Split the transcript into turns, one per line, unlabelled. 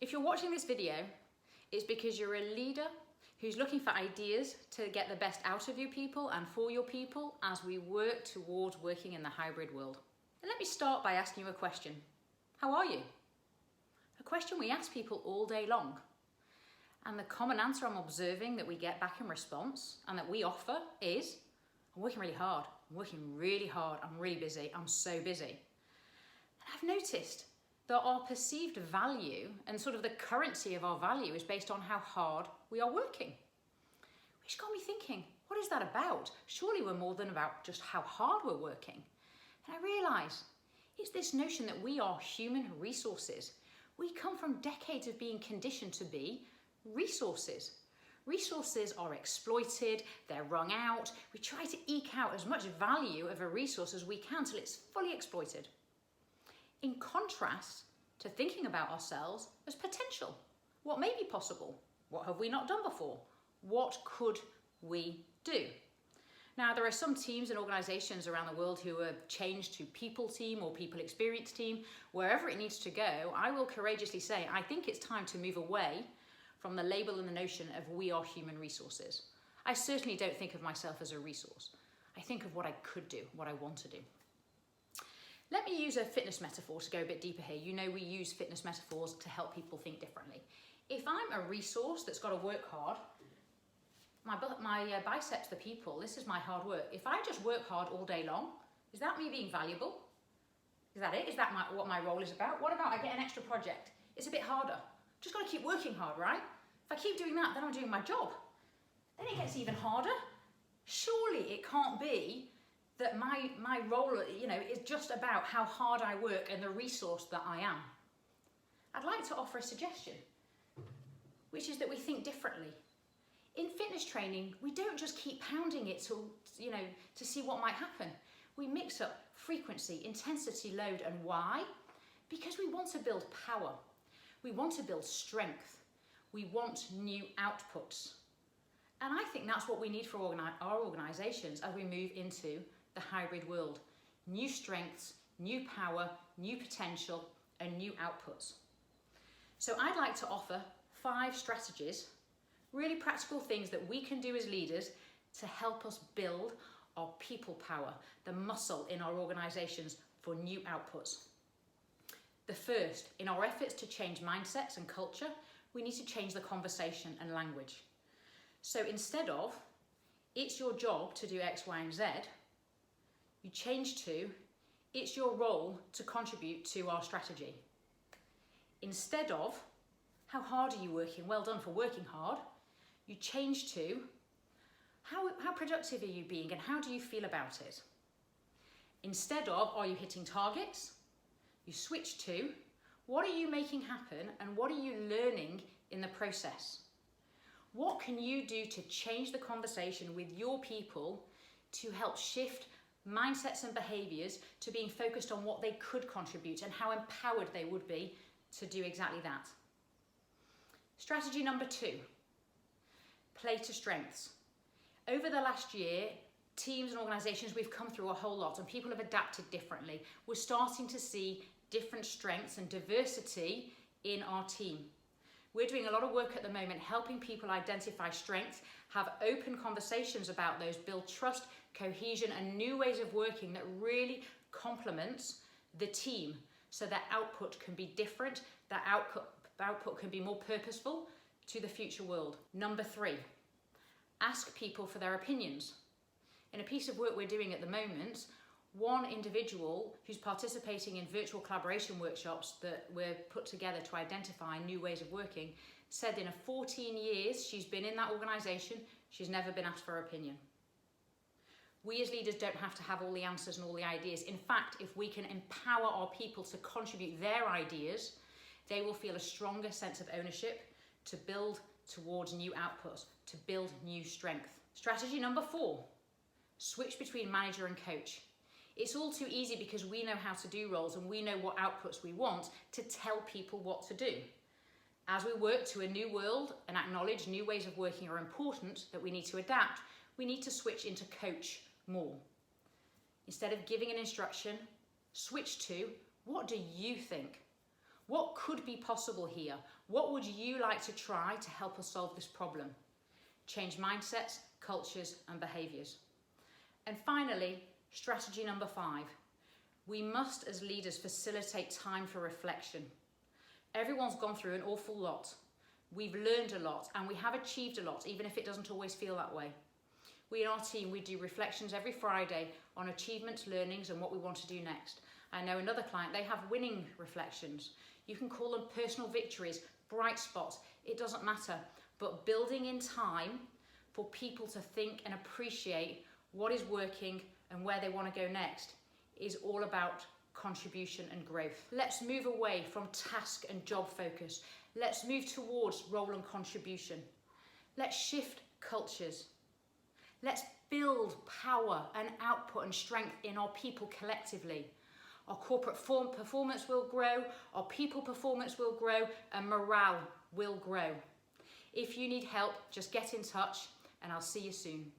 If you're watching this video, it's because you're a leader who's looking for ideas to get the best out of your people and for your people as we work towards working in the hybrid world. And let me start by asking you a question. How are you? A question we ask people all day long. And the common answer I'm observing that we get back in response and that we offer is, I'm working really hard. I'm working really hard. I'm really busy. I'm so busy. And I've noticed that our perceived value and sort of the currency of our value is based on how hard we are working. Which got me thinking, what is that about? Surely we're more than about just how hard we're working. And I realise it's this notion that we are human resources. We come from decades of being conditioned to be resources. Resources are exploited, they're wrung out. We try to eke out as much value of a resource as we can till it's fully exploited. In contrast to thinking about ourselves as potential. What may be possible? What have we not done before? What could we do? Now, there are some teams and organisations around the world who have changed to people team or people experience team. Wherever it needs to go, I will courageously say, I think it's time to move away from the label and the notion of we are human resources. I certainly don't think of myself as a resource. I think of what I could do, what I want to do. Let me use a fitness metaphor to go a bit deeper here. You know we use fitness metaphors to help people think differently. If I'm a resource that's got to work hard, my biceps, the people, this is my hard work. If I just work hard all day long, is that me being valuable? Is that it? Is that what my role is about? What about I get an extra project? It's a bit harder. Just got to keep working hard, right? If I keep doing that, then I'm doing my job. Then it gets even harder. Surely it can't be that my role, is just about how hard I work and the resource that I am. I'd like to offer a suggestion, which is that we think differently. In fitness training, we don't just keep pounding it to see what might happen. We mix up frequency, intensity, load, and why? Because we want to build power. We want to build strength. We want new outputs. And I think that's what we need for our organisations as we move into the hybrid world. New strengths, new power, new potential, and new outputs. So I'd like to offer 5 strategies, really practical things that we can do as leaders to help us build our people power, the muscle in our organisations for new outputs. The first, in our efforts to change mindsets and culture, we need to change the conversation and language. So instead of, it's your job to do X, Y, and Z, you change to, it's your role to contribute to our strategy. Instead of, how hard are you working? Well done for working hard. You change to, how productive are you being and how do you feel about it? Instead of, are you hitting targets? You switch to, what are you making happen and what are you learning in the process? What can you do to change the conversation with your people to help shift mindsets and behaviours to being focused on what they could contribute and how empowered they would be to do exactly that? Strategy number 2, play to strengths. Over the last year, teams and organisations, we've come through a whole lot and people have adapted differently. We're starting to see different strengths and diversity in our team. We're doing a lot of work at the moment helping people identify strengths, have open conversations about those, build trust, cohesion and new ways of working that really complements the team so that output can be different, that output can be more purposeful to the future world. Number 3, ask people for their opinions. In a piece of work we're doing at the moment, one individual who's participating in virtual collaboration workshops that were put together to identify new ways of working said in 14 years she's been in that organisation, she's never been asked for her opinion. We as leaders don't have to have all the answers and all the ideas. In fact, if we can empower our people to contribute their ideas, they will feel a stronger sense of ownership to build towards new outputs, to build new strength. Strategy number 4, switch between manager and coach. It's all too easy because we know how to do roles and we know what outputs we want to tell people what to do. As we work to a new world and acknowledge new ways of working are important, that we need to adapt, we need to switch into coach more. Instead of giving an instruction, switch to, what do you think? What could be possible here? What would you like to try to help us solve this problem? Change mindsets, cultures, and behaviours. And finally, strategy number 5. We must, as leaders, facilitate time for reflection. Everyone's gone through an awful lot. We've learned a lot and we have achieved a lot, even if it doesn't always feel that way. We in our team, we do reflections every Friday on achievements, learnings, and what we want to do next. I know another client, they have winning reflections. You can call them personal victories, bright spots, it doesn't matter. But building in time for people to think and appreciate what is working and where they want to go next is all about contribution and growth. Let's move away from task and job focus. Let's move towards role and contribution. Let's shift cultures. Let's build power and output and strength in our people collectively. Our corporate performance will grow, our people performance will grow, and morale will grow. If you need help, just get in touch and I'll see you soon.